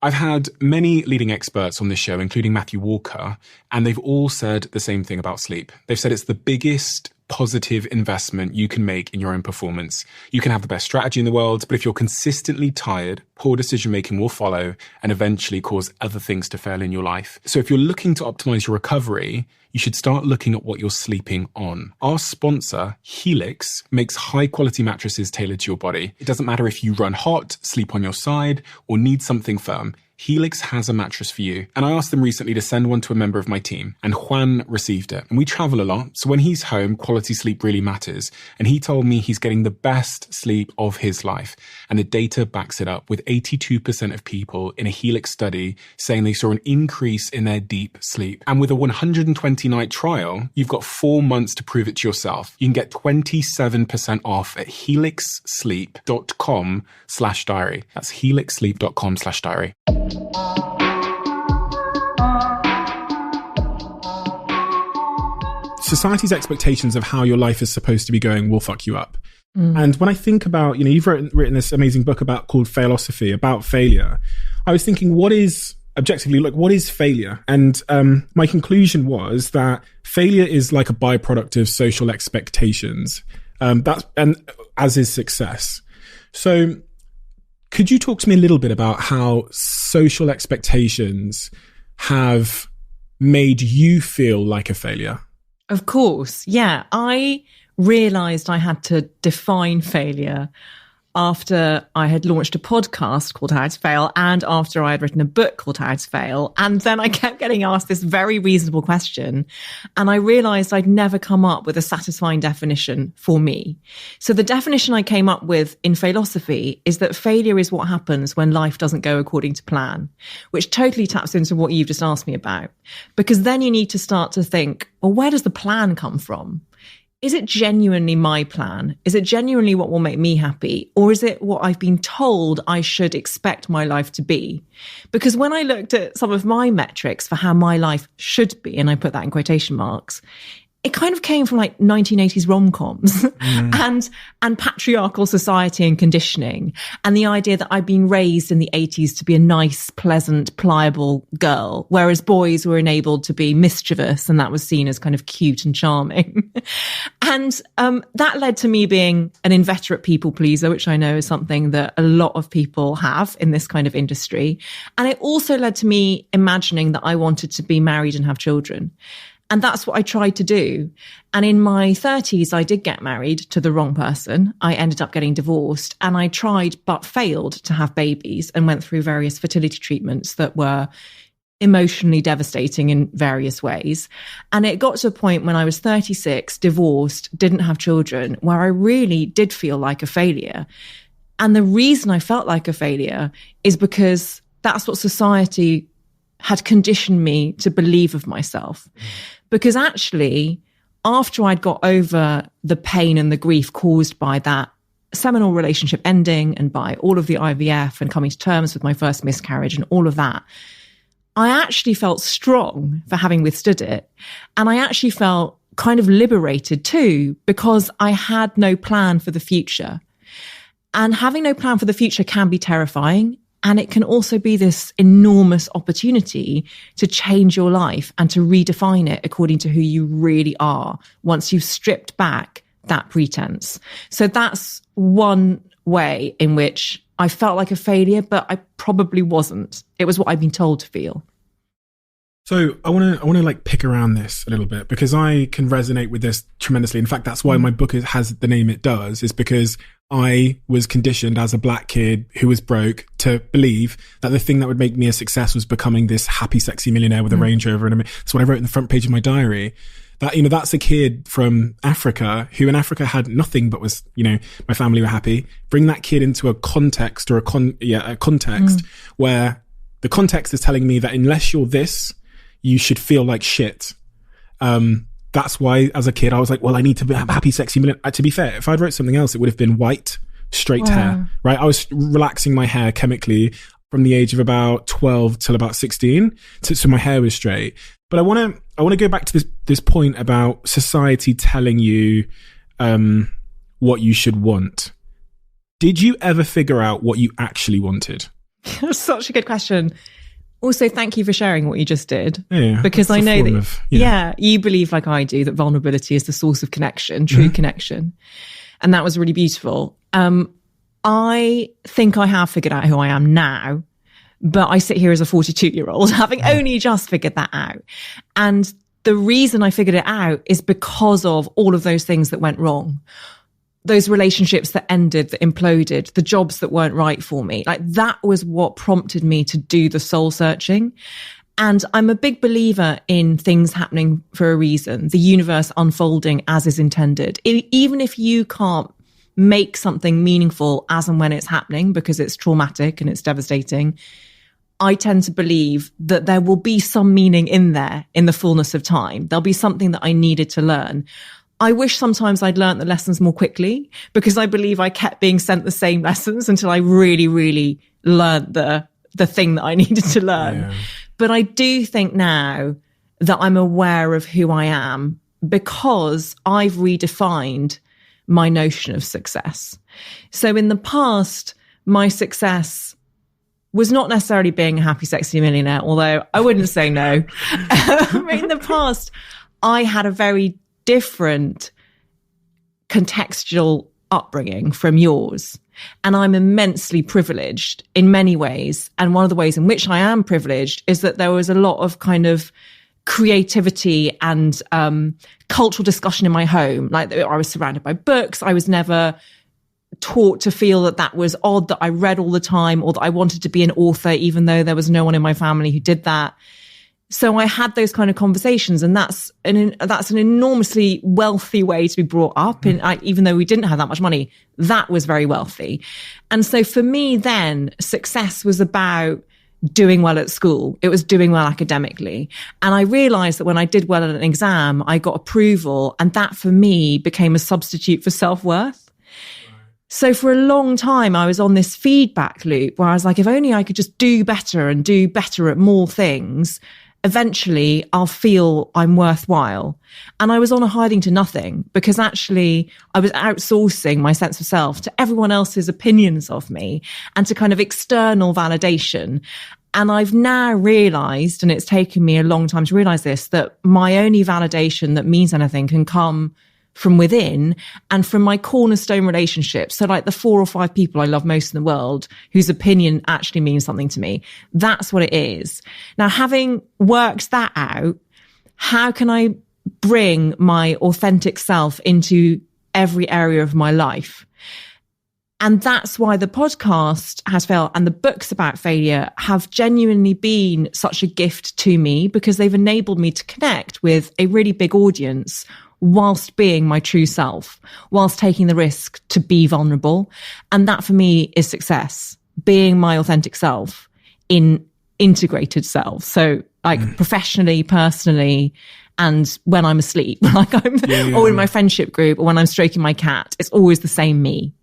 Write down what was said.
I've had many leading experts on this show, including Matthew Walker, and they've all said the same thing about sleep. They've said it's the biggest positive investment you can make in your own performance. You can have the best strategy in the world, but if you're consistently tired, poor decision-making will follow and eventually cause other things to fail in your life. So if you're looking to optimize your recovery, you should start looking at what you're sleeping on. Our sponsor, Helix, makes high-quality mattresses tailored to your body. It doesn't matter if you run hot, sleep on your side, or need something firm. Helix has a mattress for you. And I asked them recently to send one to a member of my team, and Juan received it. And we travel a lot, so when he's home, quality sleep really matters. And he told me he's getting the best sleep of his life. And the data backs it up, with 82% of people in a Helix study saying they saw an increase in their deep sleep. And with a 120-night trial, you've got 4 months to prove it to yourself. You can get 27% off at helixsleep.com/diary. That's helixsleep.com/diary. Society's expectations of how your life is supposed to be going will fuck you up. And when I think about, you've written this amazing book called Failosophy, about failure. I was thinking, what is failure? And my conclusion was that failure is like a byproduct of social expectations. And as is success. So could you talk to me a little bit about how social expectations have made you feel like a failure? Of course. Yeah. I realized I had to define failure after I had launched a podcast called How to Fail, and after I had written a book called How to Fail. And then I kept getting asked this very reasonable question. And I realized I'd never come up with a satisfying definition for me. So the definition I came up with in Failosophy is that failure is what happens when life doesn't go according to plan, which totally taps into what you've just asked me about. Because then you need to start to think, well, where does the plan come from? Is it genuinely my plan? Is it genuinely what will make me happy? Or is it what I've been told I should expect my life to be? Because when I looked at some of my metrics for how my life should be, and I put that in quotation marks, it kind of came from like 1980s rom-coms and patriarchal society and conditioning, and the idea that I'd been raised in the 80s to be a nice, pleasant, pliable girl, whereas boys were enabled to be mischievous, and that was seen as kind of cute and charming. And that led to me being an inveterate people pleaser, which I know is something that a lot of people have in this kind of industry. And it also led to me imagining that I wanted to be married and have children. And that's what I tried to do. And in my 30s, I did get married to the wrong person. I ended up getting divorced, and I tried but failed to have babies and went through various fertility treatments that were emotionally devastating in various ways. And it got to a point when I was 36, divorced, didn't have children, where I really did feel like a failure. And the reason I felt like a failure is because that's what society had conditioned me to believe of myself. Because actually, after I'd got over the pain and the grief caused by that seminal relationship ending and by all of the IVF and coming to terms with my first miscarriage and all of that, I actually felt strong for having withstood it. And I actually felt kind of liberated too, because I had no plan for the future. And having no plan for the future can be terrifying. And it can also be this enormous opportunity to change your life and to redefine it according to who you really are once you've stripped back that pretense. So that's one way in which I felt like a failure, but I probably wasn't. It was what I'd been told to feel. So I want to like pick around this a little bit, because I can resonate with this tremendously. In fact, that's why my book has the name it does, is because I was conditioned as a black kid who was broke to believe that the thing that would make me a success was becoming this happy, sexy millionaire with a Range Rover. And that's what I wrote in the front page of my diary. That, that's a kid from Africa who in Africa had nothing but was, my family were happy. Bring that kid into a context or a context where the context is telling me that unless you're this, you should feel like shit. That's why, as a kid, I was like, well, I need to be happy, sexy. To be fair, if I'd wrote something else, it would have been white, straight hair, right? I was relaxing my hair chemically from the age of about 12 till about 16. So my hair was straight. But I want to go back to this point about society telling you what you should want. Did you ever figure out what you actually wanted? That's such a good question. Also, thank you for sharing what you just did. Yeah, because I know that, you believe like I do that vulnerability is the source of connection, true connection. And that was really beautiful. I think I have figured out who I am now, but I sit here as a 42-year-old having only just figured that out. And the reason I figured it out is because of all of those things that went wrong. Those relationships that ended, that imploded, the jobs that weren't right for me. Like that was what prompted me to do the soul searching. And I'm a big believer in things happening for a reason, the universe unfolding as is intended. Even if you can't make something meaningful as and when it's happening because it's traumatic and it's devastating, I tend to believe that there will be some meaning in there in the fullness of time. There'll be something that I needed to learn. I wish sometimes I'd learned the lessons more quickly because I believe I kept being sent the same lessons until I really, really learned the thing that I needed to learn. Yeah. But I do think now that I'm aware of who I am because I've redefined my notion of success. So in the past, my success was not necessarily being a happy, sexy millionaire, although I wouldn't say no. In the past, I had a very different contextual upbringing from yours. And I'm immensely privileged in many ways. And one of the ways in which I am privileged is that there was a lot of kind of creativity and cultural discussion in my home. Like I was surrounded by books. I was never taught to feel that that was odd, that I read all the time, or that I wanted to be an author, even though there was no one in my family who did that. So I had those kind of conversations, and that's an enormously wealthy way to be brought up. And even though we didn't have that much money, that was very wealthy. And so for me then, success was about doing well at school. It was doing well academically. And I realized that when I did well at an exam, I got approval, and that for me became a substitute for self-worth. So for a long time, I was on this feedback loop where I was like, if only I could just do better and do better at more things, eventually I'll feel I'm worthwhile. And I was on a hiding to nothing because actually I was outsourcing my sense of self to everyone else's opinions of me and to kind of external validation. And I've now realized, and it's taken me a long time to realize this, that my only validation that means anything can come from within and from my cornerstone relationships. So like the 4 or 5 people I love most in the world whose opinion actually means something to me. That's what it is. Now, having worked that out, how can I bring my authentic self into every area of my life? And that's why the podcast Has Failed and the books about failure have genuinely been such a gift to me because they've enabled me to connect with a really big audience whilst being my true self, whilst taking the risk to be vulnerable. And that for me is success, being my authentic self in integrated self. So like professionally, personally, and when I'm asleep, like or in my friendship group, or when I'm stroking my cat, it's always the same me.